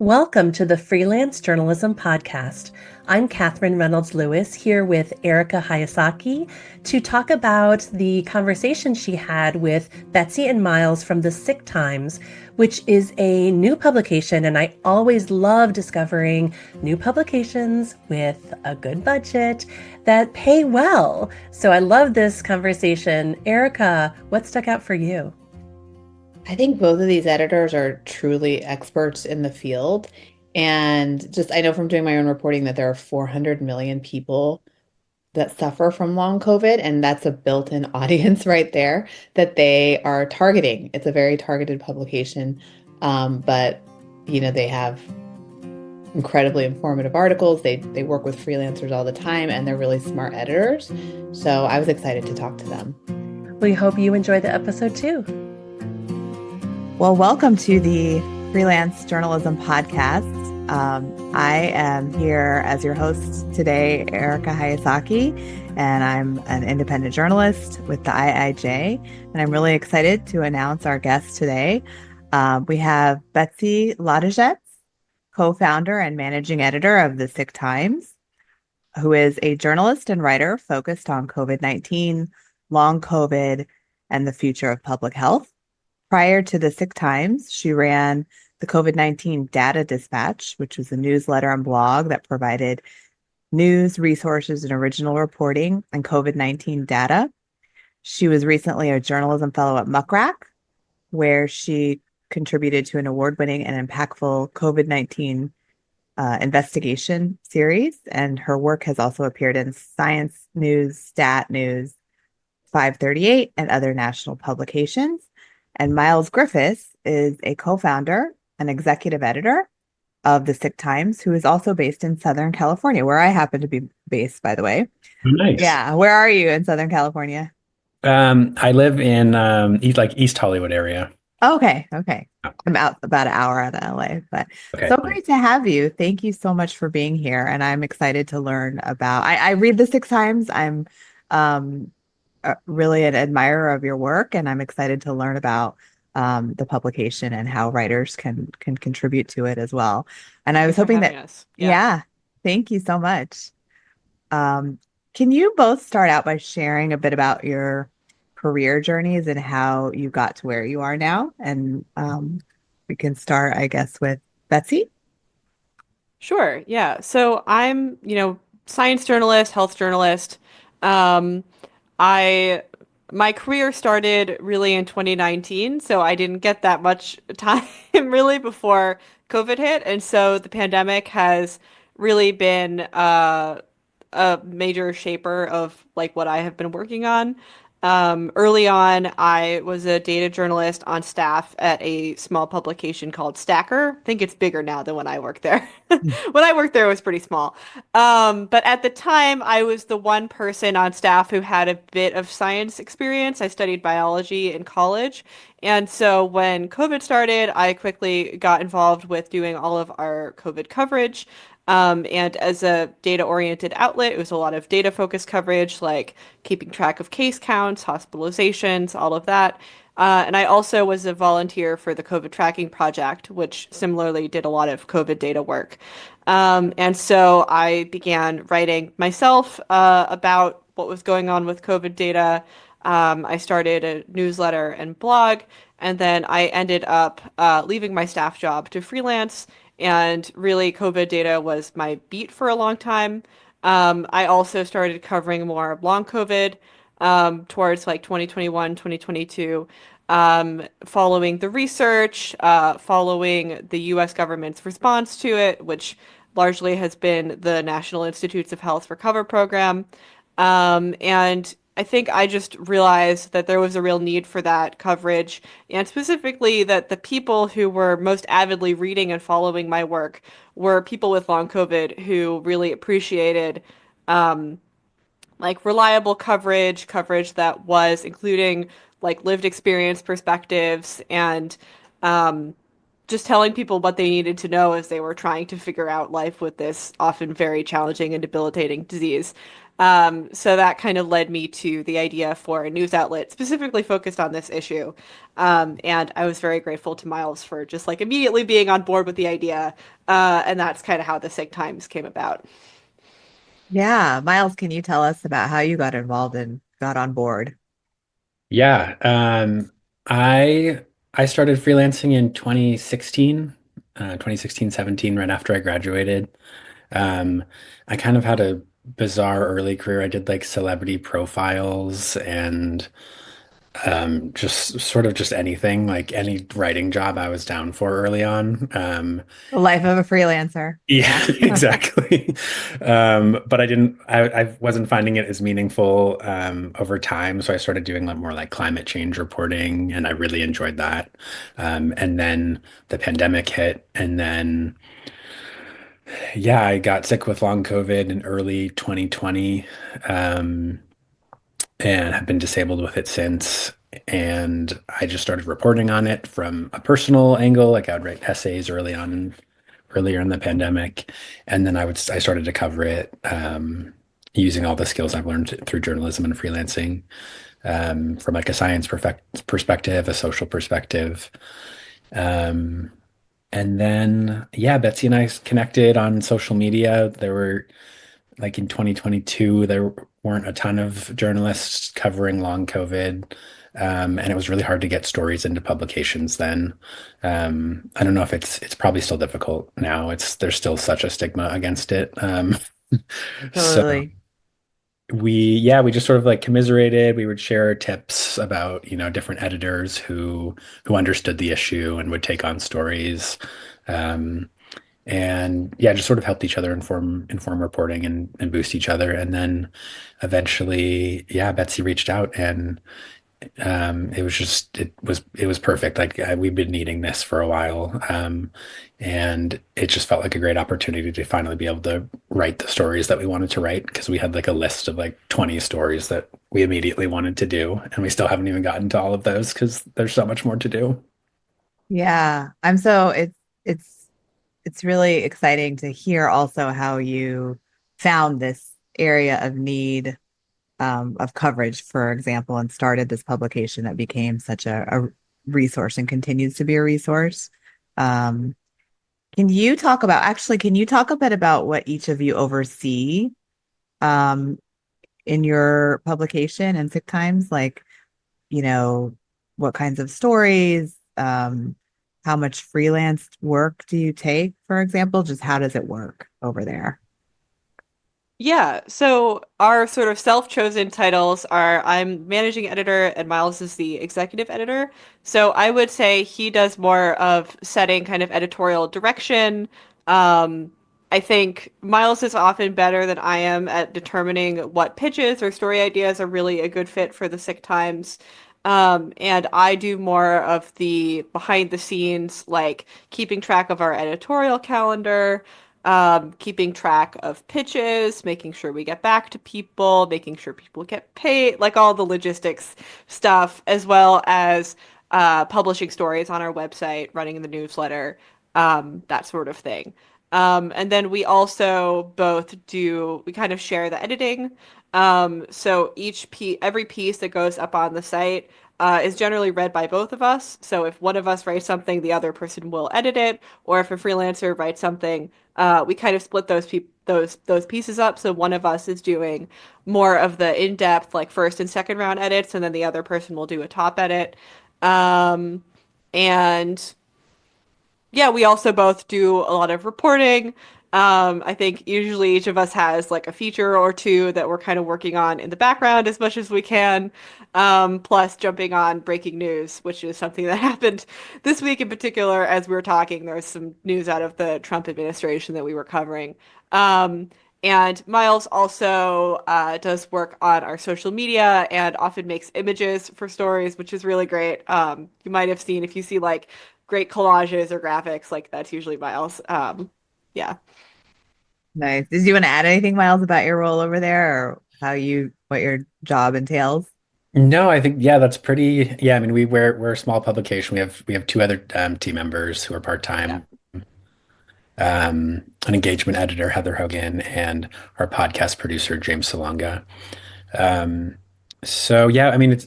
Welcome to the Freelance Journalism Podcast. I'm Catherine Reynolds Lewis here with Erika Hayaski to talk about the conversation she had with Betsy and Miles from the Sick Times, which is a new publication. And I always love discovering new publications with a good budget that pay well. So I love this conversation. Erika, what stuck out for you? I think both of these editors are truly experts in the field. And just, I know from doing my own reporting that there are 400 million people that suffer from long COVID, and that's a built-in audience right there that they are targeting. It's a very targeted publication, but they have incredibly informative articles. They work with freelancers all the time, and they're really smart editors. So I was excited to talk to them. We hope you enjoy the episode too. Well, welcome to the Freelance Journalism Podcast. I am here as your host today, Erika Hayaski, and I'm an independent journalist with the IIJ, and I'm really excited to announce our guest today. We have Betsy Ladejets, co-founder and managing editor of The Sick Times, who is a journalist and writer focused on COVID-19, long COVID, and the future of public health. Prior to The Sick Times, she ran the COVID-19 Data Dispatch, which was a newsletter and blog that provided news, resources, and original reporting on COVID-19 data. She was recently a journalism fellow at Muck Rack, where she contributed to an award-winning and impactful COVID-19 investigation series, and her work has also appeared in Science News, Stat News, 538, and other national publications. And Miles Griffiths is a co-founder and executive editor of The Sick Times, who is also based in Southern California, where I happen to be based, by the way. Nice. Yeah. Where are you in Southern California? I live in East Hollywood area. Okay. I'm out about an hour out of LA, but so great to have you. Thank you so much for being here. And I'm excited to learn about, I read The Sick Times. I'm really an admirer of your work, and I'm excited to learn about the publication and how writers can contribute to it as well. And I was hoping that, yeah, thank you so much. Can you both start out by sharing a bit about your career journeys and how you got to where you are now? And we can start, I guess, with Betsy. Sure. Yeah. So I'm, science journalist, health journalist. My career started really in 2019, so I didn't get that much time really before COVID hit. And so the pandemic has really been a major shaper of like what I have been working on. Early on, I was a data journalist on staff at a small publication called Stacker. I think it's bigger now than when I worked there. When I worked there, it was pretty small. But at the time, I was the one person on staff who had a bit of science experience. I studied biology in college. And so when COVID started, I quickly got involved with doing all of our COVID coverage. And as a data-oriented outlet, it was a lot of data-focused coverage, like keeping track of case counts, hospitalizations, all of that. And I also was a volunteer for the COVID tracking project, which similarly did a lot of COVID data work. And so I began writing myself about what was going on with COVID data. I started a newsletter and blog, and then I ended up leaving my staff job to freelance. And really, COVID data was my beat for a long time. I also started covering more long COVID towards like 2021, 2022, following the research, following the US government's response to it, which largely has been the National Institutes of Health Recover program. And I think I just realized that there was a real need for that coverage, and specifically that the people who were most avidly reading and following my work were people with long COVID who really appreciated like reliable coverage that was including like lived experience perspectives and just telling people what they needed to know as they were trying to figure out life with this often very challenging and debilitating disease. So that kind of led me to the idea for a news outlet specifically focused on this issue. And I was very grateful to Miles for just like immediately being on board with the idea. And that's kind of how the Sig Times came about. Yeah, Miles, can you tell us about how you got involved and got on board? Yeah, I started freelancing in 2016, 17, right after I graduated. Um, I kind of had a bizarre early career. I did like celebrity profiles and just sort of just anything, like any writing job I was down for early on. The life of a freelancer. Yeah, exactly. But I wasn't finding it as meaningful over time. So I started doing like more like climate change reporting, and I really enjoyed that. And then the pandemic hit, and then yeah, I got sick with long COVID in early 2020, and have been disabled with it since. And I just started reporting on it from a personal angle. Like I would write essays earlier in the pandemic, and then I started to cover it using all the skills I've learned through journalism and freelancing from like a science perspective, a social perspective. Um, and then yeah, Betsy and I connected on social media. There were like in 2022, there weren't a ton of journalists covering long COVID. And it was really hard to get stories into publications then. I don't know if it's probably still difficult now. There's still such a stigma against it. So Totally. we just sort of like commiserated. We would share tips about, different editors who understood the issue and would take on stories. Um, and yeah, just sort of helped each other inform reporting and boost each other. And then eventually, yeah, Betsy reached out, and it was perfect. Like we've been needing this for a while, and it just felt like a great opportunity to finally be able to write the stories that we wanted to write, because we had like a list of like 20 stories that we immediately wanted to do, and we still haven't even gotten to all of those because there's so much more to do. Yeah. It's really exciting to hear also how you found this area of need of coverage, for example, and started this publication that became such a resource and continues to be a resource. Um, can you talk a bit about what each of you oversee um, in your publication and Sick Times? Like, you know, what kinds of stories, how much freelance work do you take, for example? Just how does it work over there? Yeah, so our sort of self-chosen titles are I'm managing editor and Miles is the executive editor. So I would say he does more of setting kind of editorial direction. Um, I think Miles is often better than I am at determining what pitches or story ideas are really a good fit for the Sick Times. And I do more of the behind the scenes, like keeping track of our editorial calendar, keeping track of pitches, making sure we get back to people, making sure people get paid, like all the logistics stuff, as well as publishing stories on our website, running the newsletter, that sort of thing. And then we also we kind of share the editing. So every piece that goes up on the site is generally read by both of us. So if one of us writes something, the other person will edit it. Or if a freelancer writes something, we kind of split those pieces up. So one of us is doing more of the in-depth, like first and second round edits, and then the other person will do a top edit. Um, and yeah, we also both do a lot of reporting. I think usually each of us has like a feature or two that we're kind of working on in the background as much as we can. Plus jumping on breaking news, which is something that happened this week in particular. As we were talking, there was some news out of the Trump administration that we were covering. And Miles also does work on our social media and often makes images for stories, which is really great. You might have seen if you see like great collages or graphics, like that's usually Miles. Yeah. Nice. Did you want to add anything, Miles, about your role over there or what your job entails? No, I think yeah, that's pretty. Yeah, I mean, we're a small publication. We have two other team members who are Yeah. part-time. an engagement editor, Heather Hogan, and our podcast producer, James Salonga. Um, so yeah, I mean,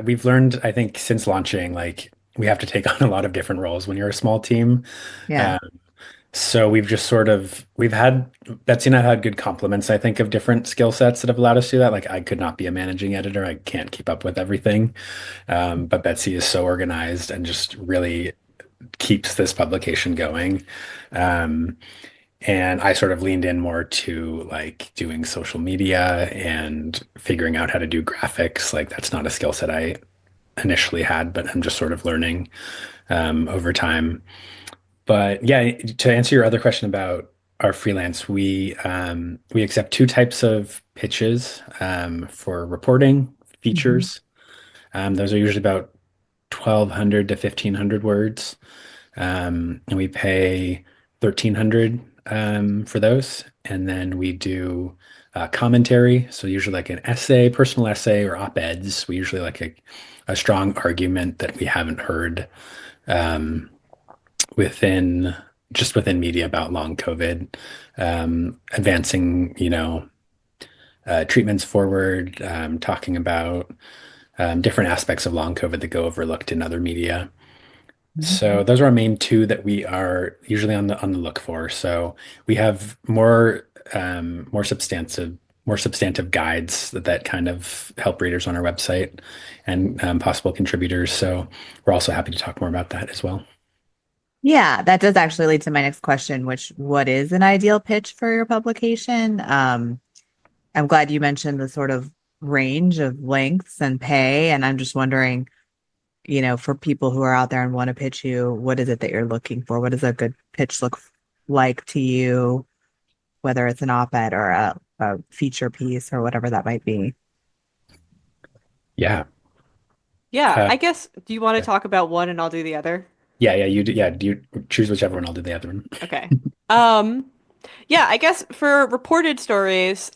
we've learned, I think, since launching, like we have to take on a lot of different roles when you're a small team. Yeah. Um, so we've just sort of we've had Betsy and I had good complements, I think, of different skill sets that have allowed us to do that. Like I could not be a managing editor. I can't keep up with everything. But Betsy is so organized and just really keeps this publication going. Um, and I sort of leaned in more to like doing social media and figuring out how to do graphics. Like that's not a skill set I initially had, but I'm just sort of learning over time. But yeah, to answer your other question about our freelance, we accept two types of pitches for reporting Mhm. features. Those are usually about 1,200 to 1,500 words, and we pay 1,300 for those. And then we do commentary, so usually like an essay, personal essay, or op-eds. We usually like a strong argument that we haven't heard. Um, within within media about long COVID, advancing, treatments forward, talking about different aspects of long COVID that go overlooked in other media. So those are our main two that we are usually on the look for. So we have more substantive guides that kind of help readers on our website and possible contributors. So we're also happy to talk more about that as well. Yeah, that does actually lead to my next question, which what is an ideal pitch for your publication? I'm glad you mentioned the sort of range of lengths and pay, and I'm just wondering, for people who are out there and want to pitch you, what is it that you're looking for? What does a good pitch look like to you, whether it's an op-ed or a feature piece or whatever that might be? Yeah. Yeah, Uh, I guess, do you want to yeah. talk about one and I'll do the other? Yeah, you do. Yeah, do you choose whichever one? I'll do the other one. Okay. Um, yeah, I guess for reported stories,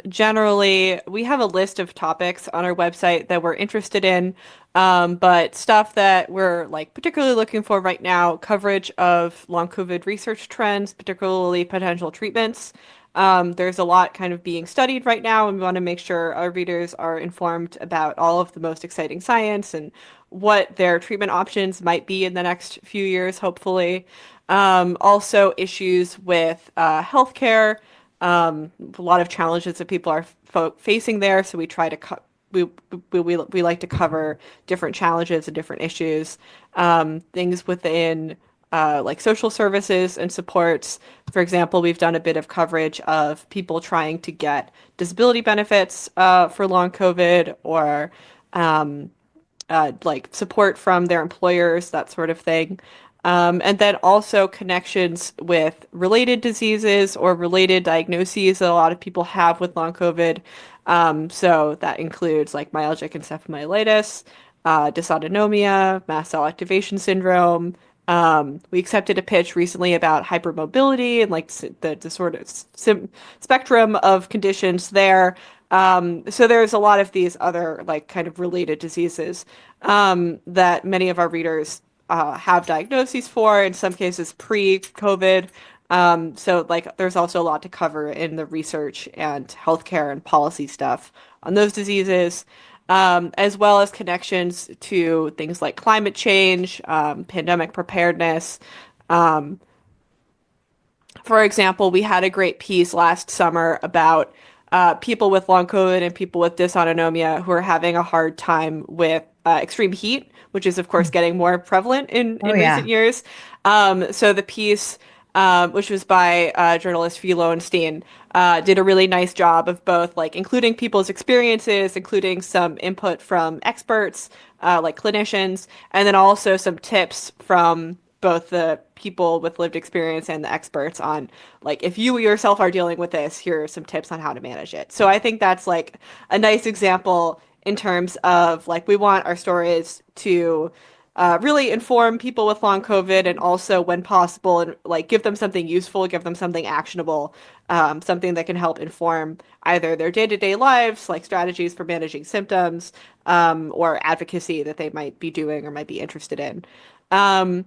generally we have a list of topics on our website that we're interested in, but stuff that we're like particularly looking for right now, coverage of long COVID research trends, particularly potential treatments. There's a lot kind of being studied right now, and we want to make sure our readers are informed about all of the most exciting science and what their treatment options might be in the next few years, hopefully. Also issues with healthcare, a lot of challenges that people are facing there. So we try to we like to cover different challenges and different issues, things within like social services and supports. For example, we've done a bit of coverage of people trying to get disability benefits for long COVID or um, like support from their employers, that sort of thing. And then also connections with related diseases or related diagnoses that a lot of people have with long COVID. So that includes like myalgic encephalomyelitis, dysautonomia, mast cell activation syndrome. We accepted a pitch recently about hypermobility and like the sort of spectrum of conditions there. So there's a lot of these other like kind of related diseases that many of our readers have diagnoses for, in some cases pre-COVID. So like there's also a lot to cover in the research and healthcare and policy stuff on those diseases, as well as connections to things like climate change, pandemic preparedness. Um, for example, we had a great piece last summer about people with long COVID and people with dysautonomia who are having a hard time with extreme heat, which is, of course, getting more prevalent Oh in recent yeah. years. So the piece, which was by journalist Fee Lowenstein, did a really nice job of both like including people's experiences, including some input from experts, like clinicians, and then also some tips from both the people with lived experience and the experts on like if you yourself are dealing with this, here are some tips on how to manage it. So I think that's like a nice example in terms of like we want our stories to really inform people with long COVID and also when possible and like give them something useful, give them something actionable, something that can help inform either their day-to-day lives, like strategies for managing symptoms, or advocacy that they might be doing or might be interested in. Um,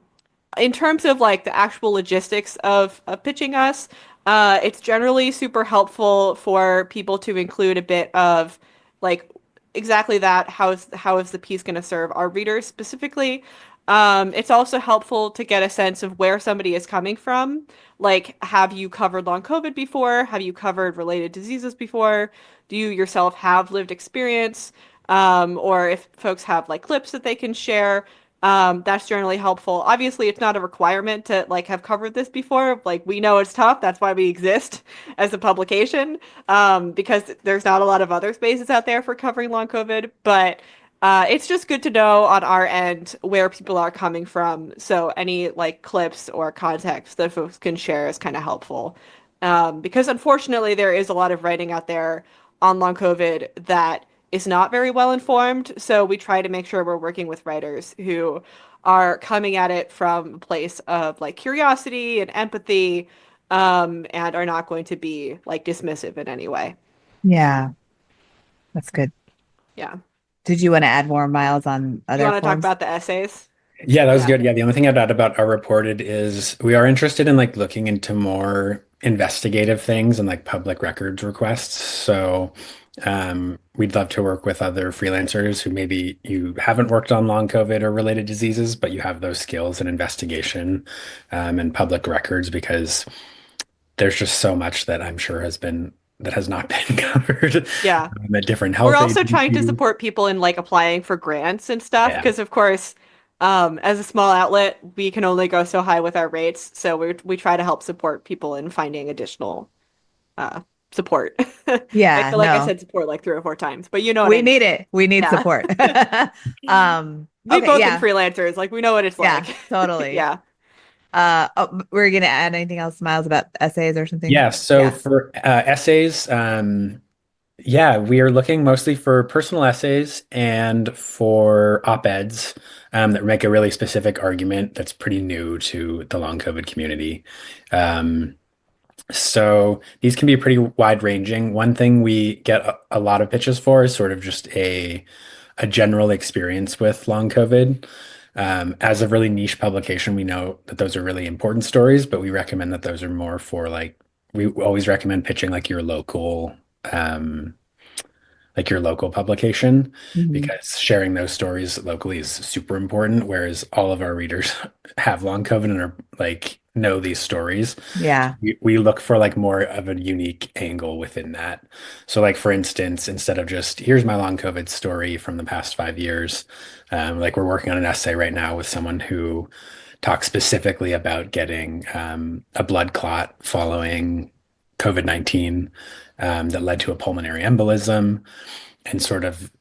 in terms of like the actual logistics of pitching us, it's generally super helpful for people to include a bit of like exactly that. How is the piece going to serve our readers specifically? It's also helpful to get a sense of where somebody is coming from. Like, have you covered long COVID before? Have you covered related diseases before? Do you yourself have lived experience? Or if folks have like clips that they can share, that's generally helpful. Obviously, it's not a requirement to like have covered this before. Like, we know it's tough. That's why we exist as a publication, because there's not a lot of other spaces out there for covering long COVID. But it's just good to know on our end where people are coming from. So any like clips or context that folks can share is kind of helpful. Because unfortunately, there is a lot of writing out there on long COVID that is not very well informed. So we try to make sure we're working with writers who are coming at it from a place of like curiosity and empathy, and are not going to be like dismissive in any way. Yeah, that's good. Yeah. Did you want to add more, Miles, on You other want to talk forms? about the essays? Yeah, that was Yeah. good. Yeah, the only thing I'd add about our reported is we are interested in like looking into more investigative things and like public records requests. So we'd love to work with other freelancers who maybe you haven't worked on long COVID or related diseases, but you have those skills in investigation and public records because there's just so much that I'm sure that has not been covered Yeah. at different We're health also trying to agencies. support people in like applying for grants and stuff Yeah. because of course, as a small outlet, we can only go so high with our rates. So we try to help support people in finding additional support. I Yeah, feel like I no, said support like 3 or 4 times, but you know what we I mean. need it. We need Yeah. support. We've Okay, both yeah, been freelancers, like we know what it's yeah, like. totally. Yeah. We're gonna add anything else, Miles, about essays or something? Yeah, so Yeah. for essays, yeah, we are looking mostly for personal essays and for op-eds that make a really specific argument that's pretty new to the long COVID community. Um, so these can be pretty wide-ranging. One thing we get a lot of pitches for is sort of just a general experience with long COVID. As a really niche publication, we know that those are really important stories, but we recommend that those are more for we always recommend pitching um, like your local publication Mhm. because sharing those stories locally is super important. Whereas all of our readers have long COVID and are like know these stories. Yeah. We look for like more of a unique angle within that. So like for instance, instead of just here's my long COVID story from the past 5 years, like we're working on an essay right now with someone who talks specifically about getting a blood clot following COVID-19 that led to a pulmonary embolism and sort of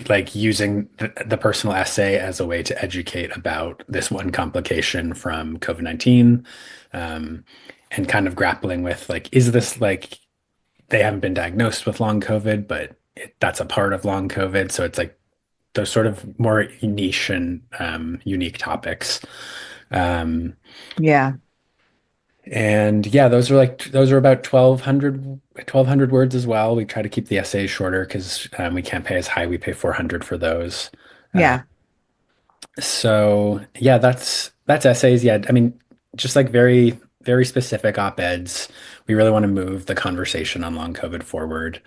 like using the personal essay as a way to educate about this one complication from COVID-19 and kind of grappling with like, is this like they haven't been diagnosed with long COVID, but that's a part of long COVID. So it's like those sort of more niche and unique topics. Um, Yeah. and yeah, those are about 1,200 words as well. We try to keep the essays shorter because we can't pay as high. We pay 400 for those. Uh, Yeah. so yeah, that's essays. Yeah, I mean, just like very, very specific op-eds. We really want to move the conversation on long COVID forward,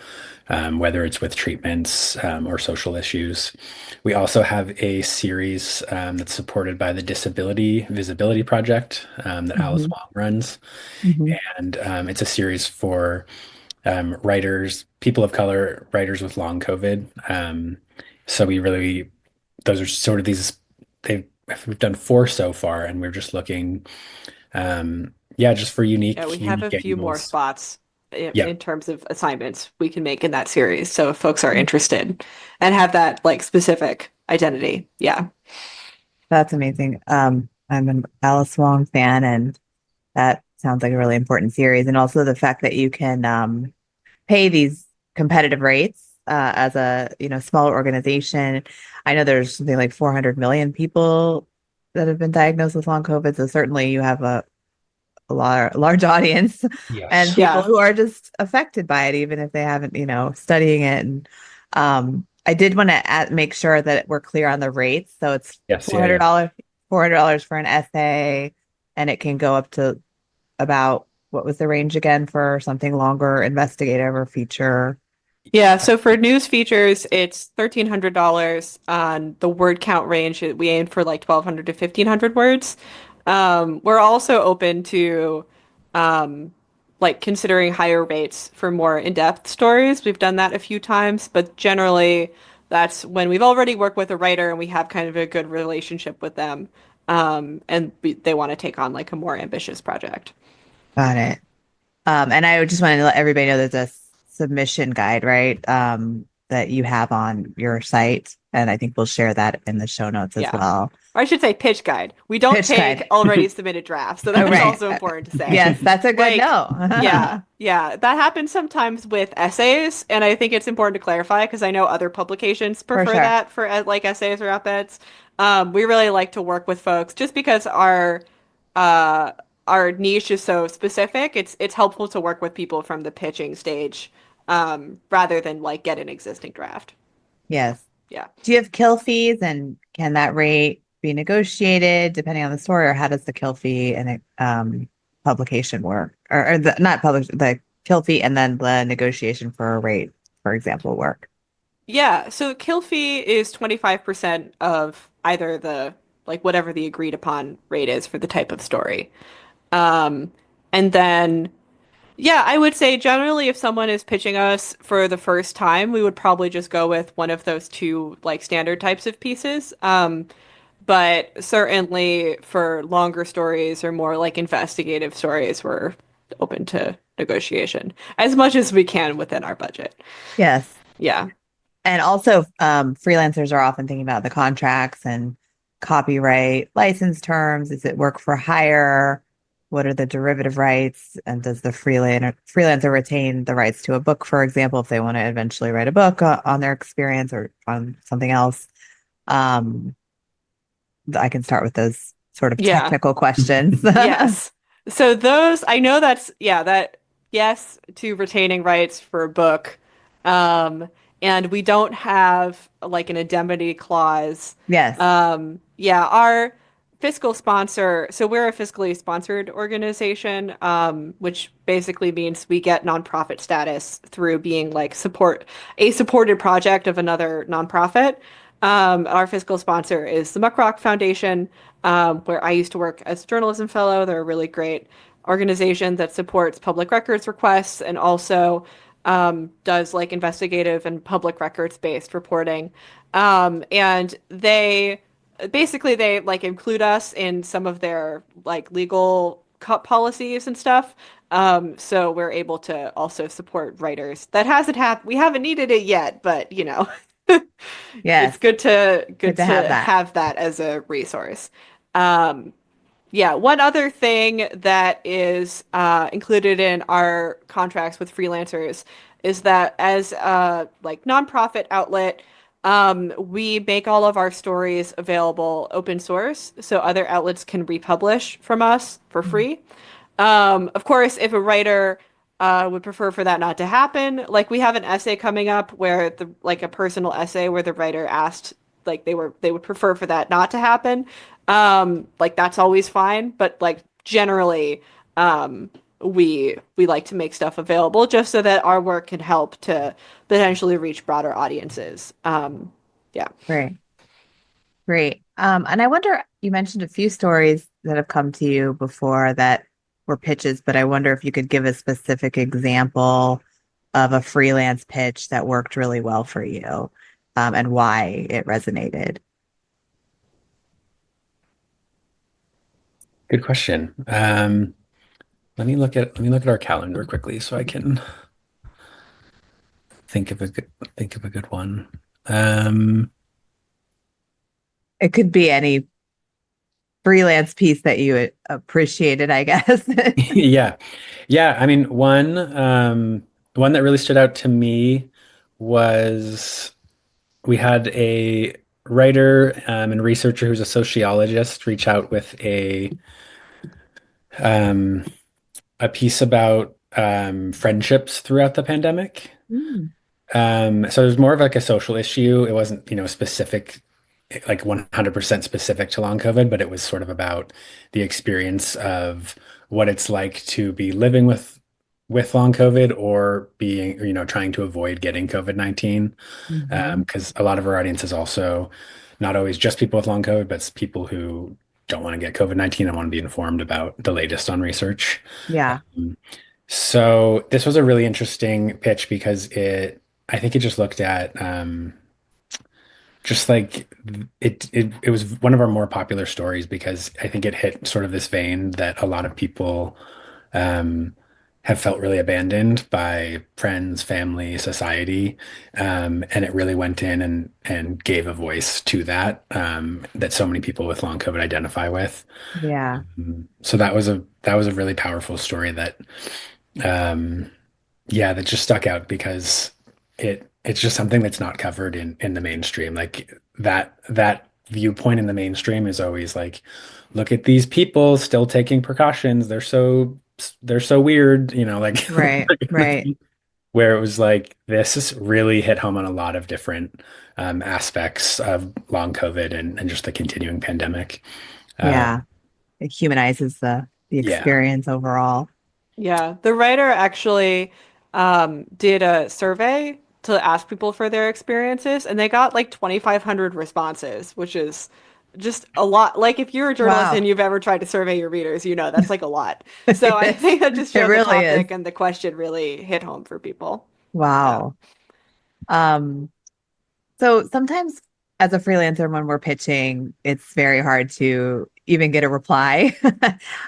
whether it's with treatments or social issues. We also have a series that's supported by the Disability Visibility Project that Alice Hmm. Wong runs, Hmm. and it's a series for writers, people of color, writers with long COVID. So those are sort of these. We've done 4 so far, and we're just looking, yeah, just for Yeah, we have a unique few more angles. spots Yeah, in terms of assignments we can make in that series. So if folks are interested and have that like specific identity. Yeah. That's amazing. I'm an Alice Wong fan, and that sounds like a really important series. And also the fact that you can pay these competitive rates as a smaller organization. I know there's something like 400 million people that have been diagnosed with long COVID. So certainly you have a large audience and yes, people Yeah. who are just affected by it, even if they haven't, studying it. And I did want to make sure that we're clear on the rates. So it's yes, four yeah, hundred yeah. dollars, $400 for an essay, and it can go up to about, what was the range again for something longer, investigative or feature? Yeah, so for news features, it's $1,300. On the word count range, we aim for like 1,200 to 1,500 words. We're also open to like considering higher rates for more in-depth stories. We've done that a few times, but generally that's when we've already worked with a writer and we have kind of a good relationship with them, and they want to take on like a more ambitious project. Got it. And I just wanted to let everybody know there's a submission guide, right? That you have on your site. And I think we'll share that in the show notes as Yeah. well. Or I should say pitch guide. We don't Pitch take guide. already submitted drafts, so that's right. also important to say. Yes, that's a good Like, no. yeah, that happens sometimes with essays, and I think it's important to clarify because I know other publications prefer sure. that for like essays or op-eds. We really like to work with folks just because our niche is so specific. It's helpful to work with people from the pitching stage, rather than like get an existing draft. Yes. Yeah. Do you have kill fees, and can that rate be negotiated depending on the story, or how does the kill fee and publication work, or the kill fee and then the negotiation for a rate, for example, work? Yeah, so kill fee is 25% of either the like whatever the agreed upon rate is for the type of story. And then yeah, I would say generally if someone is pitching us for the first time, we would probably just go with one of those two like standard types of pieces. But certainly for longer stories or more like investigative stories, we're open to negotiation as much as we can within our budget. Yes. Yeah. And also, freelancers are often thinking about the contracts and copyright license terms. Is it work for hire? What are the derivative rights? And does the freelancer retain the rights to a book, for example, if they want to eventually write a book on their experience or on something else? I can start with those sort of technical questions. Yes. So those, I know that yes to retaining rights for a book. And we don't have like an indemnity clause. Yes. Yeah, our fiscal sponsor, so we're a fiscally sponsored organization, which basically means we get nonprofit status through being like a supported project of another nonprofit. Our fiscal sponsor is the Muckrock Foundation, where I used to work as a journalism fellow. They're a really great organization that supports public records requests and also does like investigative and public records based reporting. And they like include us in some of their like legal policies and stuff. So we're able to also support writers. That hasn't happened. We haven't needed it yet, but you know, yes, it's good to have that as a resource. Yeah, one other thing that is included in our contracts with freelancers is that as a like nonprofit outlet, we make all of our stories available open source, so other outlets can republish from us for free. Of course, if a writer would prefer for that not to happen, like we have an essay coming up where a personal essay where the writer asked like they would prefer for that not to happen. Like that's always fine, but like generally, we like to make stuff available just so that our work can help to potentially reach broader audiences. Yeah. Great. And I wonder, you mentioned a few stories that have come to you before that were pitches, but I wonder if you could give a specific example of a freelance pitch that worked really well for you, and why it resonated. Good question. Let me look at our calendar quickly so I can think of a good one. It could be any freelance piece that you appreciated, I guess. Yeah. I mean, one that really stood out to me was we had a writer and researcher who's a sociologist reach out with a piece about friendships throughout the pandemic. So it was more of like a social issue. It wasn't, specific like 100% specific to long COVID, but it was sort of about the experience of what it's like to be living with long COVID or being, trying to avoid getting COVID-19. Mhm. Because a lot of our audience is also not always just people with long COVID, but it's people who don't want to get COVID-19 and want to be informed about the latest on research. Yeah. Um, so this was a really interesting pitch because I think it just looked at just like it was one of our more popular stories because I think it hit sort of this vein that a lot of people um, have felt really abandoned by friends, family, society, and it really went in and gave a voice to that so many people with long COVID identify with. Yeah. So that was a really powerful story that um, yeah, that just stuck out because it's just something that's not covered in the mainstream. Like that viewpoint in the mainstream is always like, look at these people still taking precautions. They're so weird, like Right. Right. where it was like this is really hit home on a lot of different aspects of long COVID and just the continuing pandemic. Uh, Yeah. It humanizes the yeah. experience overall. Yeah, the writer actually did a survey to ask people for their experiences, and they got like 2,500 responses, which is just a lot. Like, if you're a journalist Wow. and you've ever tried to survey your readers, that's like a lot. So I It think that just showed the really is. topic and the question really hit home for people. Yeah. Wow. Um, so sometimes as a freelancer, when we're pitching, it's very hard to even get a reply.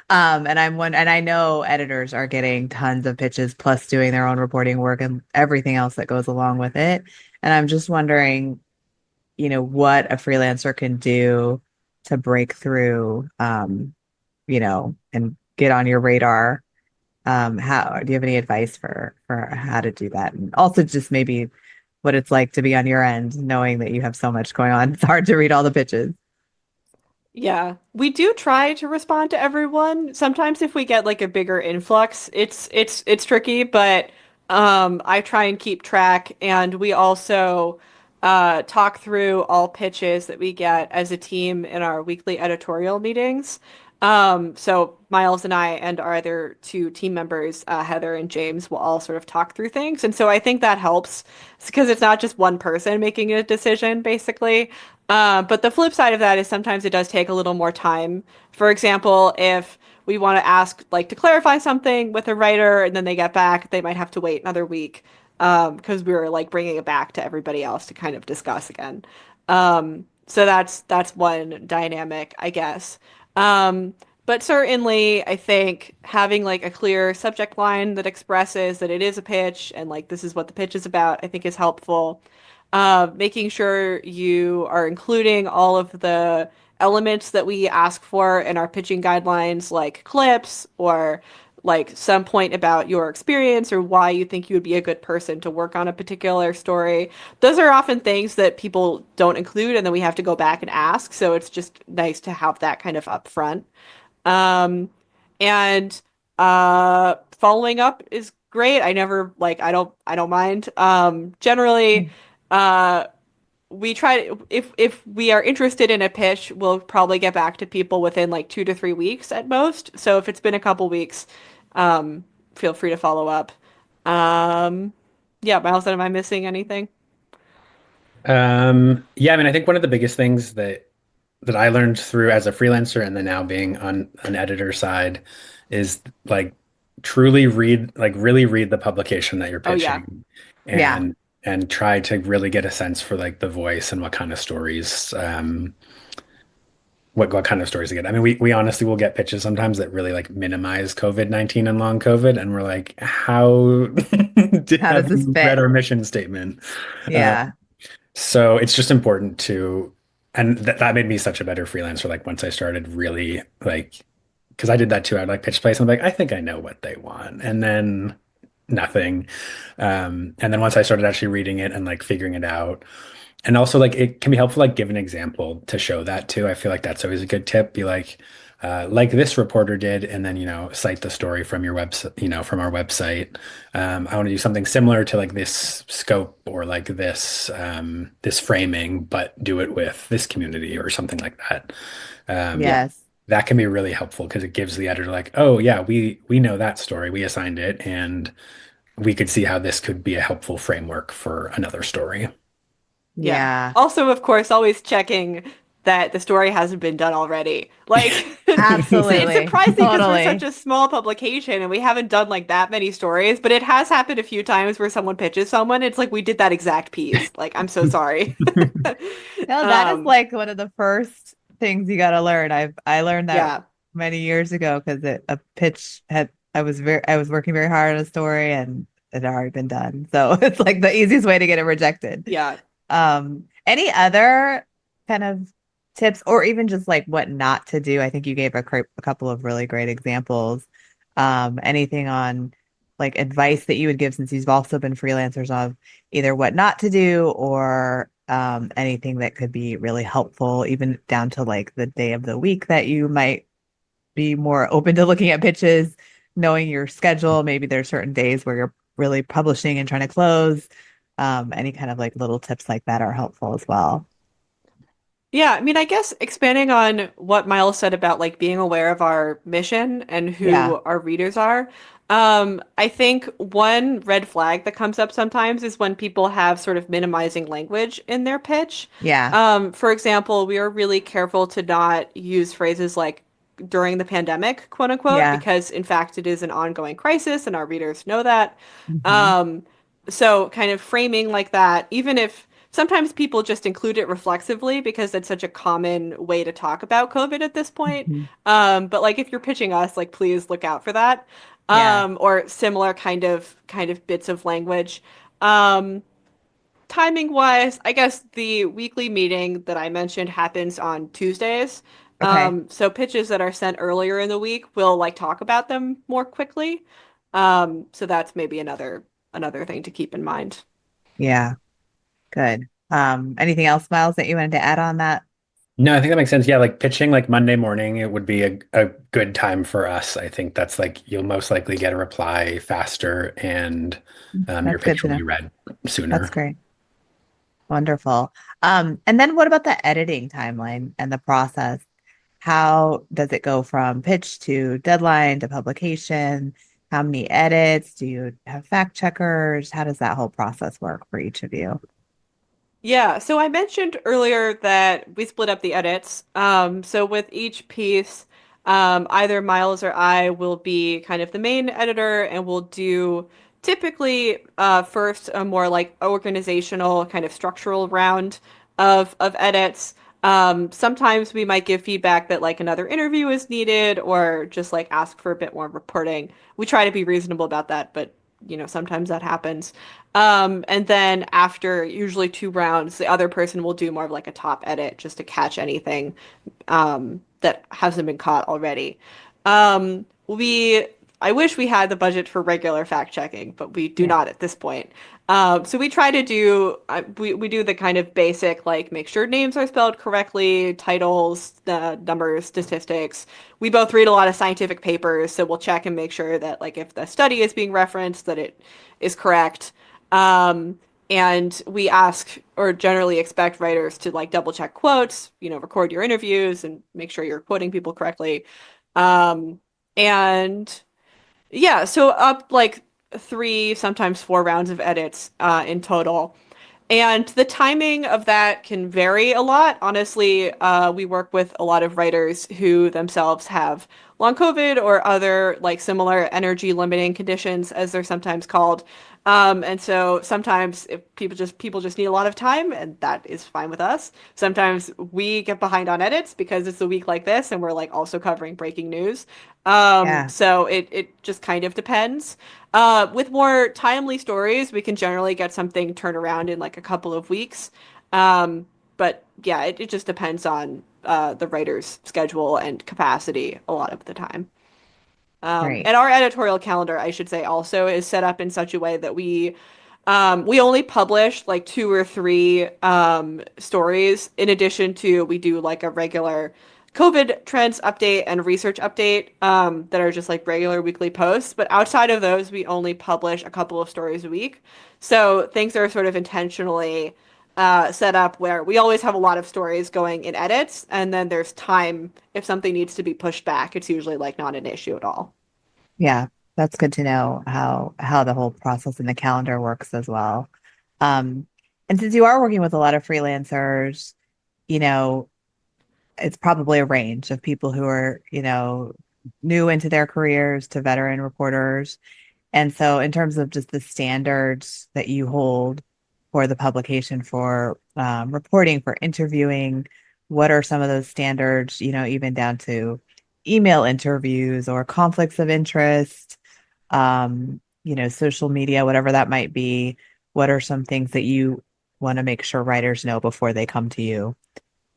And I know editors are getting tons of pitches plus doing their own reporting work and everything else that goes along with it. And I'm just wondering, what a freelancer can do to break through, and get on your radar. How do you have any advice for how to do that? And also just maybe what it's like to be on your end, knowing that you have so much going on. It's hard to read all the pitches. Yeah, we do try to respond to everyone. Sometimes if we get like a bigger influx, it's tricky, but I try and keep track, and we also talk through all pitches that we get as a team in our weekly editorial meetings. So Miles and I and our other two team members, Heather and James, will all sort of talk through things. And so I think that helps because it's not just one person making a decision, basically. But the flip side of that is sometimes it does take a little more time. For example, if we want to ask, like, to clarify something with a writer and then they get back, they might have to wait another week because we were like bringing it back to everybody else to kind of discuss again. So that's one dynamic, I guess. But certainly, I think having like a clear subject line that expresses that it is a pitch and like this is what the pitch is about, I think is helpful. Making sure you are including all of the elements that we ask for in our pitching guidelines, like clips or like some point about your experience or why you think you would be a good person to work on a particular story. Those are often things that people don't include, and then we have to go back and ask. So it's just nice to have that kind of upfront. Um, and Following up is great. I never like I don't mind. Generally, uh, we try to, if we are interested in a pitch, we'll probably get back to people within like 2 to 3 weeks at most. So if it's been a couple weeks, feel free to follow up. Um, yeah, Miles, am I missing anything? Yeah, I mean, I think one of the biggest things that I learned through as a freelancer and then now being on an editor side is like really read the publication that you're Oh yeah. pitching Yeah. and try to really get a sense for like the voice and what kind of stories what kind of stories to get. I mean, we honestly will get pitches sometimes that really like minimize COVID-19 and long COVID, and we're like, how How does have this you read fit? our mission statement? Uh, Yeah. so it's just important and that made me such a better freelancer. Like once I started really like, because I did that too. I'd like pitch place. I'm like, I think I know what they want, and then nothing. And then once I started actually reading it and like figuring it out, and also like it can be helpful, like give an example to show that too. I feel like that's always a good tip. Be like, like this reporter did, and then, cite the story from your website, from our website. I want to do something similar to like this scope or like this framing, but do it with this community or something like that. Um, Yes. that can be really helpful because it gives the editor like, oh yeah, we know that story, we assigned it, and we could see how this could be a helpful framework for another story. Yeah. Yeah. Also, of course, always checking that the story hasn't been done already. Like, it's Absolutely. surprising because we're such Totally. a small publication and we haven't done like that many stories, but it has happened a few times where someone pitches someone. It's like we did that exact piece. Like, I'm so sorry. No, that is Um, like one of the first things you got to learn. I learned that yeah. many years ago because a pitch had I was working very hard on a story and it had already been done. So it's like the easiest way to get it rejected. Yeah. Any other kind of tips or even just like what not to do? I think you gave a couple of really great examples. Anything on like advice that you would give since you've also been freelancers of either what not to do or anything that could be really helpful, even down to like the day of the week that you might be more open to looking at pitches, knowing your schedule. Maybe there's certain days where you're really publishing and trying to close. Any kind of like little tips like that are helpful as well. Yeah, I mean, I guess expanding on what Miles said about like being aware of our mission and Yeah. who our readers are, I think one red flag that comes up sometimes is when people have sort of minimizing language in their pitch. Yeah. For example, we are really careful to not use phrases like during the pandemic, quote unquote, Yeah. because in fact it is an ongoing crisis and our readers know that. Hmm. Um, so kind of framing like that, even if sometimes people just include it reflexively because it's such a common way to talk about COVID at this point. Hmm. But like if you're pitching us, like please look out for that. Yeah. Or similar kind of bits of language. Um, Timing wise, I guess the weekly meeting that I mentioned happens on Tuesdays. Okay. So pitches that are sent earlier in the week, we'll like talk about them more quickly. So that's maybe another thing to keep in mind. Yeah. Good. Anything else, Miles, that you wanted to add on that? No, I think that makes sense. Yeah, like pitching like Monday morning, it would be a good time for us. I think that's like you'll most likely get a reply faster and your That's good pitch to will know. be read That's sooner. great. Wonderful. And then what about the editing timeline and the process? How does it go from pitch to deadline to publication? How many edits? Do you have fact checkers? How does that whole process work for each of you? Yeah, so I mentioned earlier that we split up the edits. So with each piece, either Miles or I will be kind of the main editor, and we'll do typically first a more like organizational kind of structural round of edits. Sometimes we might give feedback that like another interview is needed, or just like ask for a bit more reporting. We try to be reasonable about that, but sometimes that happens. And then after usually two rounds, the other person will do more of like a top edit just to catch anything that hasn't been caught already. We I wish we had the budget for regular fact checking, but we do Yeah. not at this point. So we try to do we do the kind of basic like make sure names are spelled correctly, titles, numbers, statistics. We both read a lot of scientific papers, so we'll check and make sure that like if the study is being referenced, that it is correct. And we ask or generally expect writers to like double check quotes, record your interviews and make sure you're quoting people correctly. Um, and yeah, so up like three, sometimes four rounds of edits in total. And the timing of that can vary a lot. Honestly, we work with a lot of writers who themselves have long COVID or other like similar energy limiting conditions, as they're sometimes called. And so sometimes if people just need a lot of time, and that is fine with us. Sometimes we get behind on edits because it's a week like this, and we're like also covering breaking news. Yeah. So it just kind of depends. With more timely stories, we can generally get something turned around in like a couple of weeks. But yeah, it just depends on the writer's schedule and capacity a lot of the time. Great. And our editorial calendar, I should say, also is set up in such a way that we only publish like two or three stories in addition to we do like a regular COVID trends update and research update that are just like regular weekly posts. But outside of those, we only publish a couple of stories a week. So things are sort of intentionally set up where we always have a lot of stories going in edits, and then there's time if something needs to be pushed back. It's usually like not an issue at all. Yeah, that's good to know how the whole process and the calendar works as well. And since you are working with a lot of freelancers, you know, it's probably a range of people who are, new into their careers to veteran reporters. And so in terms of just the standards that you hold for the publication for reporting, for interviewing, what are some of those standards, even down to email interviews or conflicts of interest, social media, whatever that might be? What are some things that you want to make sure writers know before they come to you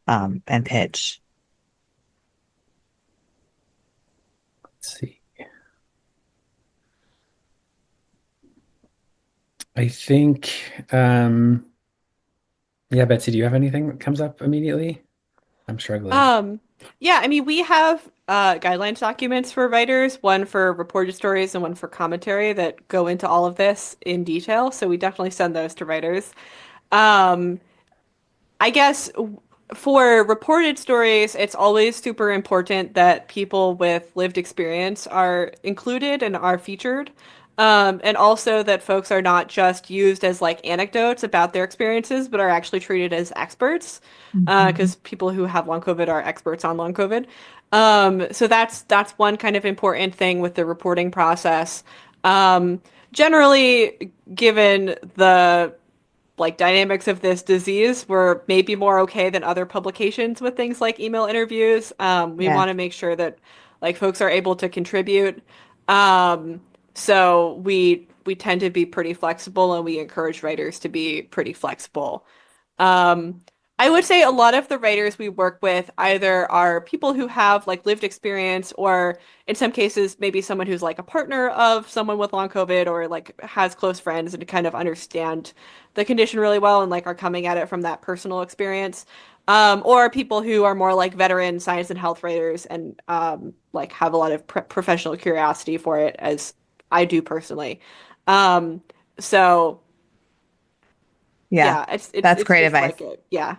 and pitch? Let's see. I think, yeah, Betsy, do you have anything that comes up immediately? I'm struggling. Yeah, I mean, we have guidelines documents for writers, one for reported stories and one for commentary that go into all of this in detail. So we definitely send those to writers. Um, I guess for reported stories, it's always super important that people with lived experience are included and are featured. And also that folks are not just used as like anecdotes about their experiences, but are actually treated as experts. Mhm. Because people who have long COVID are experts on long COVID. So that's one kind of important thing with the reporting process. Um, Generally, given the like dynamics of this disease, we're maybe more okay than other publications with things like email interviews. We Yeah. want to make sure that like folks are able to contribute. Um, so we tend to be pretty flexible, and we encourage writers to be pretty flexible. Um, I would say a lot of the writers we work with either are people who have like lived experience, or in some cases, maybe someone who's like a partner of someone with long COVID, or like has close friends and kind of understand the condition really well and like are coming at it from that personal experience. Or people who are more like veteran science and health writers and like have a lot of professional curiosity for it, as I do personally. Um, so Yeah. yeah, That's it's great just advice. like it. Yeah. I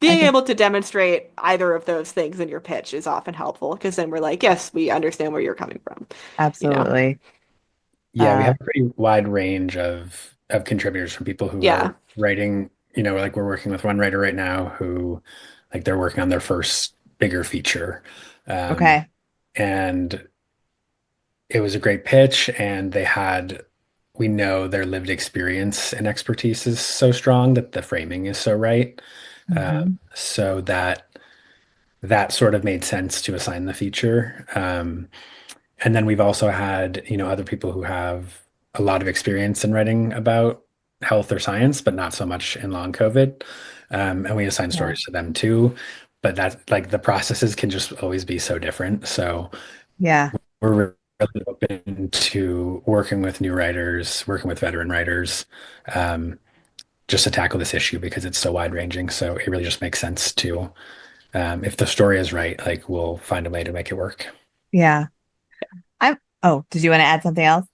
Being think able to demonstrate either of those things in your pitch is often helpful because then we're like, yes, we understand where you're coming from, you know? absolutely. Yeah, we Uh, have a pretty wide range of contributors from people who are Yeah. writing, like we're working with one writer right now who like they're working on their first bigger feature. Um, okay. and it was a great pitch, and we know their lived experience and expertise is so strong that the framing is so right. Mhm. So that sort of made sense to assign the feature. And then we've also had, other people who have a lot of experience in writing about health or science, but not so much in long COVID. And we assign Yeah. stories to them too. But that like the processes can just always be so different. So Yeah. we're really open to working with new writers, working with veteran writers, um, just to tackle this issue because it's so wide ranging. So it really just makes sense to, if the story is right, like we'll find a way to make it work. Yeah. Oh, did you want to add something else?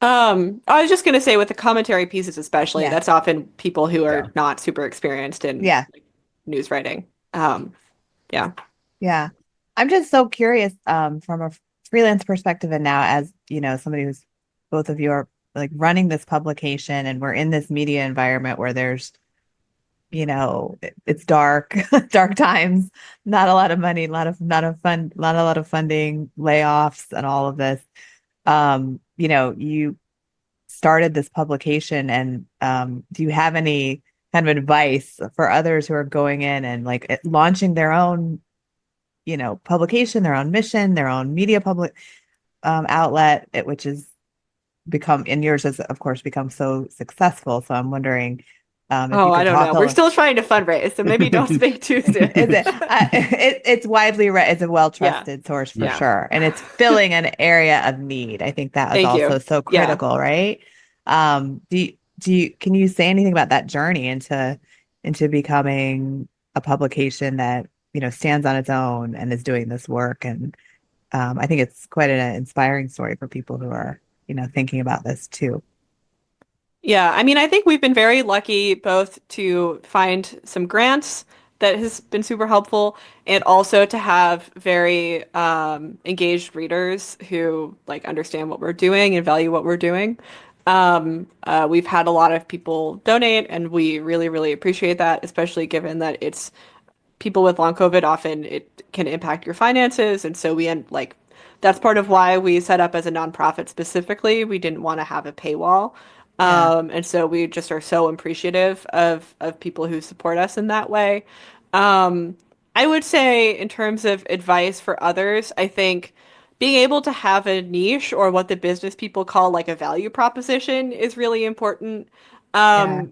I was just gonna say with the commentary pieces especially, Yeah. that's often people who Yeah. are not super experienced in Yeah. like, news writing. Yeah. Yeah. I'm just so curious, from a freelance perspective, and now as, somebody who's both of you are like running this publication, and we're in this media environment where there's, it's dark, dark times, not a lot of money, not of fun, not a lot of funding, layoffs and all of this. You started this publication, and do you have any kind of advice for others who are going in and like launching their own, publication, their own mission, their own media public outlet, which is become, and yours has of course become so successful. So I'm wondering if you Oh, I could don't talk know. a We're little. still trying to fundraise, so maybe don't speak too soon. Is it? It's widely read. It's a Yeah. well-trusted source for Yeah. sure, and it's filling an area of need. I think that is Thank also you. so Yeah. critical, right? Can you say anything about that journey into becoming a publication that stands on its own and is doing this work. And I think it's quite an inspiring story for people who are, thinking about this too. Yeah, I mean, I think we've been very lucky both to find some grants that has been super helpful and also to have very engaged readers who like understand what we're doing and value what we're doing. We've had a lot of people donate and we really, really appreciate that, especially given that it's people with long COVID, often it can impact your finances. And so we end like that's part of why we set up as a nonprofit specifically. We didn't want to have a paywall. Yeah. And so we just are so appreciative of people who support us in that way. I would say in terms of advice for others, I think being able to have a niche or what the business people call like a value proposition is really important. Yeah.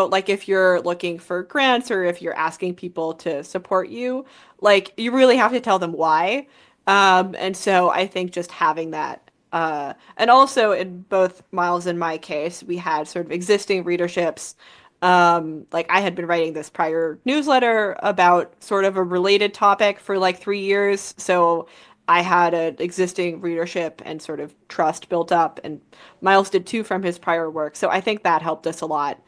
Like if you're looking for grants or if you're asking people to support you, like you really have to tell them why. And so I think just having that, and also in both Miles and my case, we had sort of existing readerships. Like I had been writing this prior newsletter about sort of a related topic for like 3 years. So I had an existing readership and sort of trust built up, and Miles did too from his prior work. So I think that helped us a lot.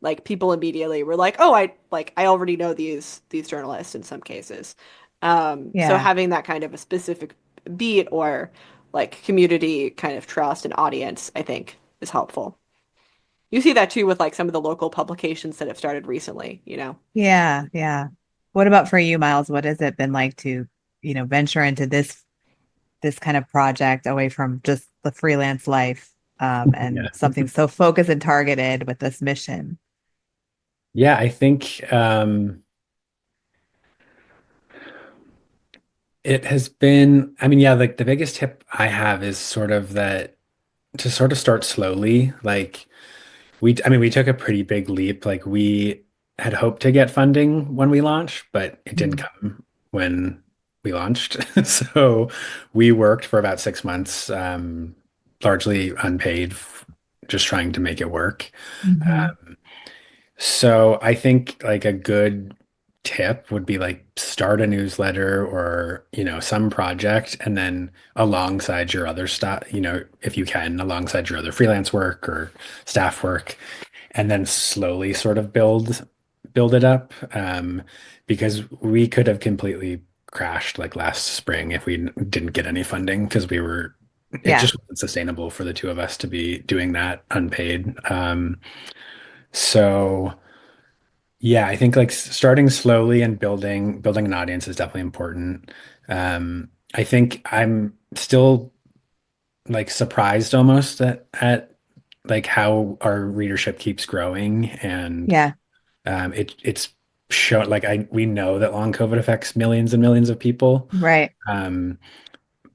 Like people immediately were like, "Oh, I already know these journalists in some cases." So Yeah. having that kind of a specific beat or like community kind of trust and audience, I think is helpful. You see that too with like some of the local publications that have started recently. Yeah. Yeah. What about for you, Miles? What has it been like to, venture into this kind of project away from just the freelance life, and Yeah. something so focused and targeted with this mission? Yeah, I think it has been, I mean, yeah, like the biggest tip I have is sort of that to sort of start slowly. Like I mean, we took a pretty big leap. Like we had hoped to get funding when we launched, but it didn't Mm. come when we launched. So we worked for about 6 months, largely unpaid, just trying to make it work. Mhm. So I think like a good tip would be like start a newsletter or, some project and then alongside your other stuff, if you can, alongside your other freelance work or staff work, and then slowly sort of build it up. Because we could have completely crashed like last spring if we didn't get any funding because it Yeah. just wasn't sustainable for the two of us to be doing that unpaid. So yeah, I think like starting slowly and building an audience is definitely important. I think I'm still like surprised almost at like how our readership keeps growing and Yeah. it's show like we know that long COVID affects millions and millions of people. Right. Um,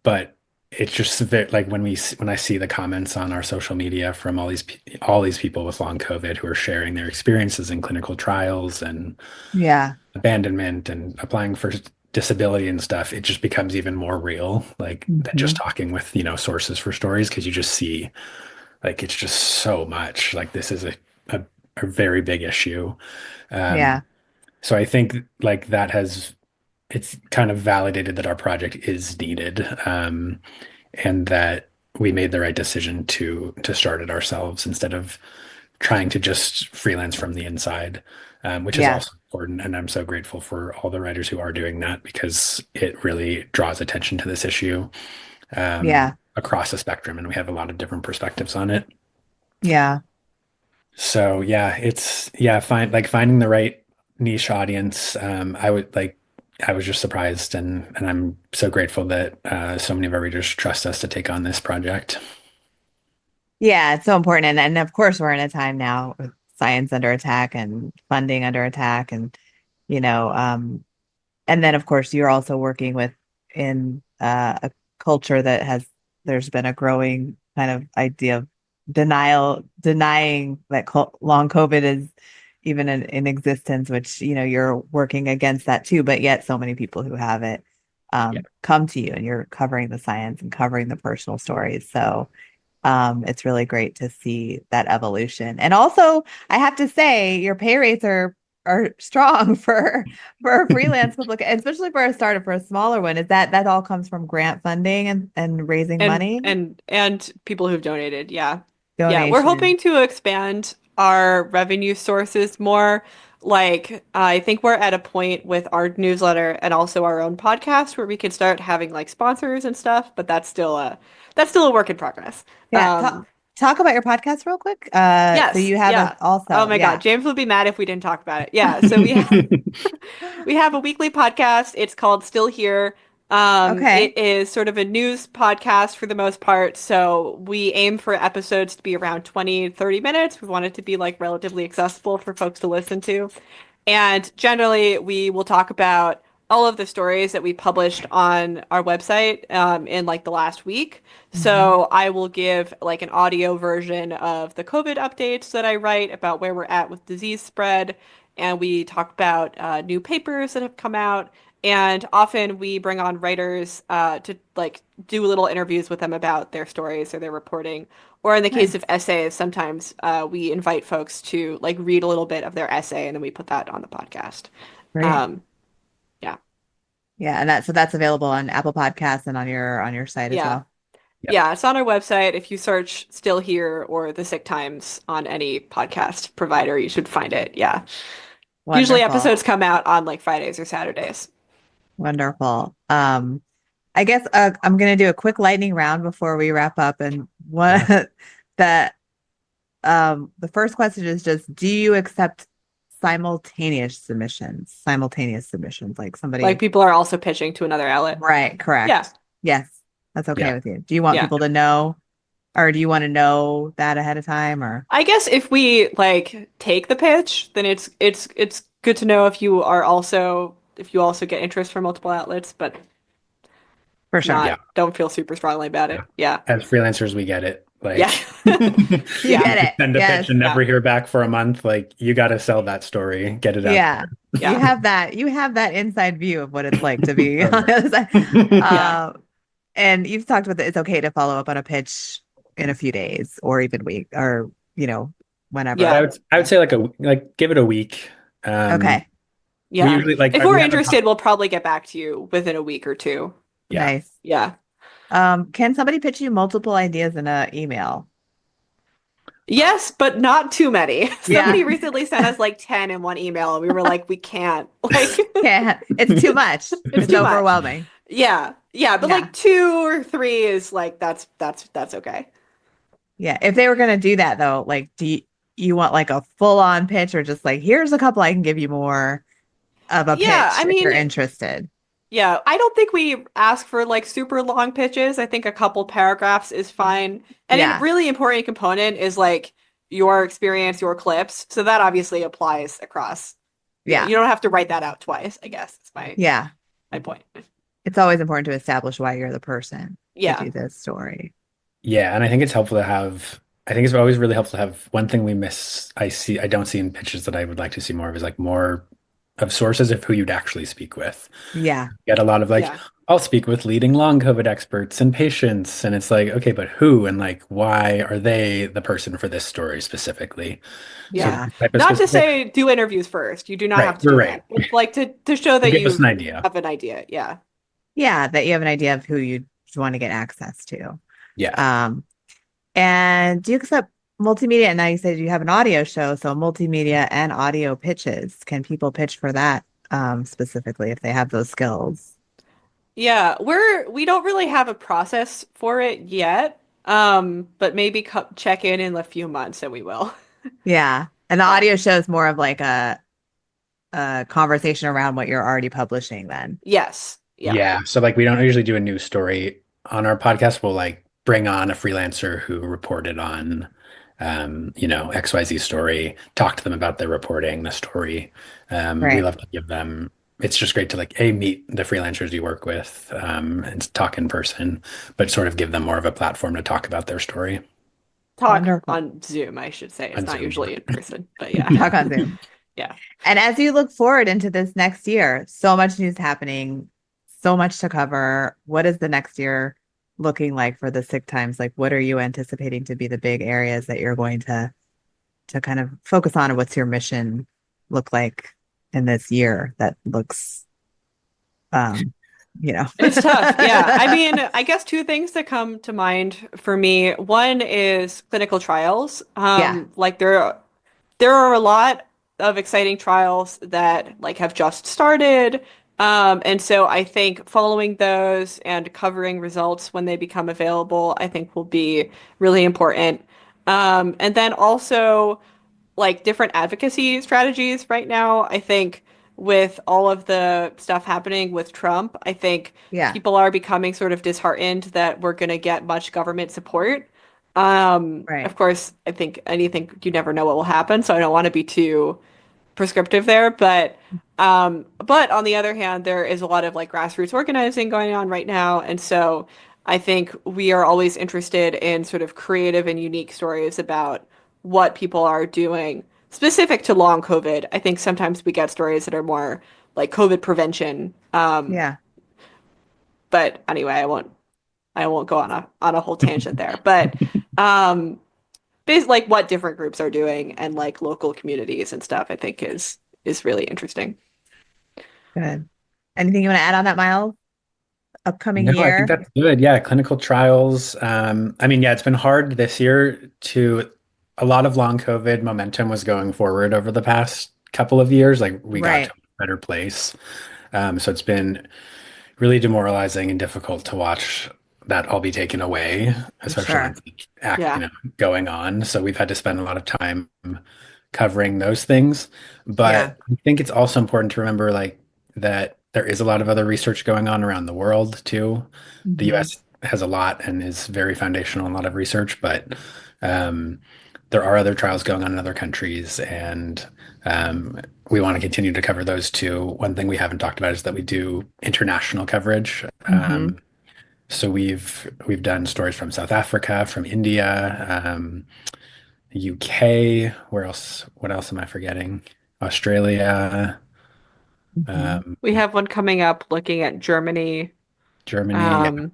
but it's just a bit like when I see the comments on our social media from all these people with long COVID who are sharing their experiences in clinical trials and Yeah. abandonment and applying for disability and stuff, it just becomes even more real. Like than just Mhm. talking with sources for stories because you just see like it's just so much. Like this is a, a very big issue. Um, Yeah. so I think like it's kind of validated that our project is needed, and that we made the right decision to start it ourselves instead of trying to just freelance from the inside, which is Yeah. also important. And I'm so grateful for all the writers who are doing that because it really draws attention to this issue Yeah. across the spectrum, and we have a lot of different perspectives on it. Yeah. So yeah, finding the right niche audience. I was just surprised, and I'm so grateful that so many of our readers trust us to take on this project. Yeah. It's so important. And of course, we're in a time now with science under attack and funding under attack. You know, um, and then of course, you're also working in a culture that there's been a growing kind of idea of denying that long COVID is even in existence, which, you're working against that too, but yet so many people who have it Yeah. come to you and you're covering the science and covering the personal stories. So it's really great to see that evolution. And also, I have to say, your pay rates are are strong for a freelance publication, especially for a startup, for a smaller one. Is that all comes from grant funding and raising money? And people who've donated. Yeah. Yeah, we're Donation. hoping to expand our revenue sources more. Like, I think we're at a point with our newsletter and also our own podcast where we can start having like sponsors and stuff, but that's still a work in progress. Yeah. Talk about your podcast real quick. So Yes, you have yeah. also. Oh my God, James would be mad if we didn't talk about it. Yeah, so we have a weekly podcast. It's called Still Here. Okay. It is sort of a news podcast for the most part. So we aim for episodes to be around 20, 30 minutes. We want it to be like relatively accessible for folks to listen to. And generally, we will talk about all of the stories that we published on our website in like the last week. So I will give like an audio version of the COVID updates that I write about where we're at with disease spread. And we talk about new papers that have come out. And often we bring on writers to like do little interviews with them about their stories or their reporting. Or in the case of essays, sometimes we invite folks to like read a little bit of their essay and then we put that on the podcast. Great. Yeah. Yeah, and that's available on Apple Podcasts and on your site as well. Yeah, it's on our website. If you search Still Here or The Sick Times on any podcast provider, you should find it. Yeah. Wonderful. Usually episodes come out on like Fridays or Saturdays. Wonderful. I guess I'm going to do a quick lightning round before we wrap up. And what the first question is just, do you accept simultaneous submissions, like somebody Like people are also pitching to another outlet. Right, correct. Yeah. Yes, that's okay with you. Do you want people to know, or do you want to know that ahead of time, or? I guess if we like take the pitch, then it's good to know if you also get interest from multiple outlets, but for sure. Don't feel super strongly about it. Yeah. As freelancers, we get it. Like, you get it. Send a pitch and never hear back for a month. Like, you got to sell that story, get it out. Yeah. You have that inside view of what it's like to be on the other side. And you've talked about that it's okay to follow up on a pitch in a few days or even week or whenever. Yeah, I would say give it a week. Okay. Yeah. We usually, if we're interested, we'll probably get back to you within a week or two. Yeah. Nice. Yeah. Can somebody pitch you multiple ideas in an email? Yes, but not too many. Somebody recently sent us like 10 in one email and we were like, we can't. It's too much. It's too overwhelming. Much. Yeah. But like 2 or 3 is like that's okay. Yeah. If they were gonna do that though, like do you want like a full-on pitch or just like here's a couple I can give you more of a pitch if you're interested? Yeah, I don't think we ask for like super long pitches. I think a couple paragraphs is fine. And a really important component is like your experience, your clips. So that obviously applies across. Yeah. You don't have to write that out twice, I guess. That's my point. It's always important to establish why you're the person to do this story. Yeah, and I think it's helpful to have it's always really helpful to have one thing we miss. I don't see in pitches that I would like to see more of is like more of sources of who you'd actually speak with. Yeah. Get a lot of I'll speak with leading long COVID experts and patients. And it's like, okay, but who and like, why are they the person for this story specifically? Yeah. So not to say do interviews first. You do not have to do that. It's like to show that you have an idea. Yeah. Yeah. That you have an idea of who you want to get access to. Yeah. And do you accept multimedia? And now you said you have an audio show, so multimedia and audio pitches. Can people pitch for that specifically if they have those skills? Yeah, we don't really have a process for it yet, but maybe check in a few months and we will. Yeah, and the audio show is more of like a conversation around what you're already publishing then. Yes. Yeah. So like we don't usually do a news story on our podcast. We'll like bring on a freelancer who reported on XYZ story, talk to them about their reporting, the story. We love to give them, it's just great to like, meet the freelancers you work with and talk in person, but sort of give them more of a platform to talk about their story. Talk on Zoom, I should say. It's not usually in person, but yeah. Talk on Zoom. Yeah. And as you look forward into this next year, so much news happening, so much to cover. What is the next year looking like for the Sick Times? Like, what are you anticipating to be the big areas that you're going to kind of focus on, and what's your mission look like in this year that looks, It's tough. Yeah. I mean, I guess two things that come to mind for me. One is clinical trials. Yeah. Like there are a lot of exciting trials that like have just started. And so I think following those and covering results when they become available, I think will be really important. And then also like different advocacy strategies right now. I think with all of the stuff happening with Trump, I think Yeah. people are becoming sort of disheartened that we're going to get much government support. Right. Of course, I think anything, you never know what will happen, so I don't want to be too prescriptive there, but on the other hand, there is a lot of like grassroots organizing going on right now, and so I think we are always interested in sort of creative and unique stories about what people are doing specific to long COVID. I think sometimes we get stories that are more like COVID prevention. Yeah. But anyway, I won't go on a whole tangent there. But basically like what different groups are doing and like local communities and stuff, I think is really interesting. Good. Anything you want to add on that, Miles? Upcoming No, I year? think that's good. Yeah, clinical trials. I mean, yeah, it's been hard this year to a lot of long COVID momentum was going forward over the past couple of years. Like we got Right. to a better place. So it's been really demoralizing and difficult to watch that all be taken away, especially Sure. when it's act, Yeah. going on. So we've had to spend a lot of time covering those things. Yeah. But I think it's also important to remember like that there is a lot of other research going on around the world too. The Mhm. US has a lot and is very foundational in a lot of research, but there are other trials going on in other countries, and we want to continue to cover those too. One thing we haven't talked about is that we do international coverage. Mhm. So we've done stories from South Africa, from India, UK. Where else? What else am I forgetting? Australia, Mhm. We have one coming up looking at Germany, Germany. Yeah. um,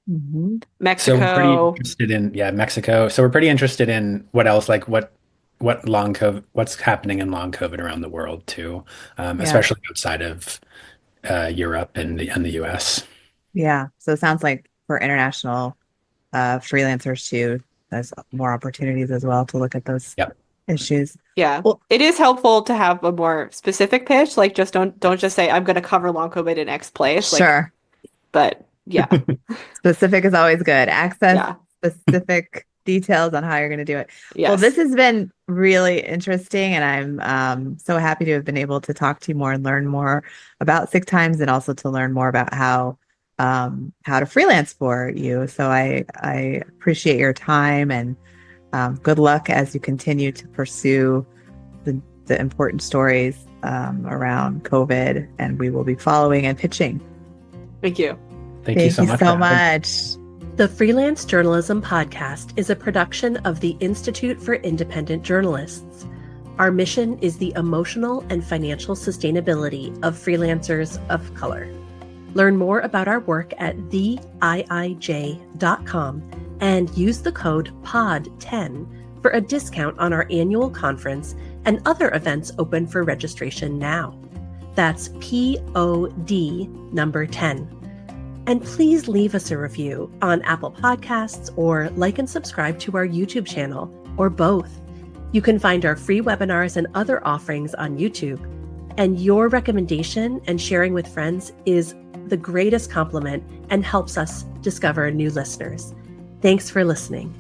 Mhm. So we're pretty Mexico. interested in, yeah, Mexico. So we're pretty interested in what else, like what long COVID, what's happening in long COVID around the world too, Yeah. especially outside of Europe and the US. Yeah. So it sounds like for international freelancers too, there's more opportunities as well to look at those Yep. issues. Yeah. Well, It is helpful to have a more specific pitch. Like just don't just say I'm going to cover long COVID in X place. Like, sure. but yeah. Specific is always good. Access Yeah. specific details on how you're going to do it. Well, Yes. this has been really interesting, and I'm so happy to have been able to talk to you more and learn more about sick times, and also to learn more about how to freelance for you. So I appreciate your time, and good luck as you continue to pursue the important stories around COVID, and we will be following and pitching. Thank you. Thank you so much. for having me. much. The Freelance Journalism Podcast is a production of the Institute for Independent Journalists. Our mission is the emotional and financial sustainability of freelancers of color. Learn more about our work at theiij.com and use the code POD10 for a discount on our annual conference and other events open for registration now. That's POD number 10. And please leave us a review on Apple Podcasts, or like and subscribe to our YouTube channel, or both. You can find our free webinars and other offerings on YouTube. And your recommendation and sharing with friends is the greatest compliment and helps us discover new listeners. Thanks for listening.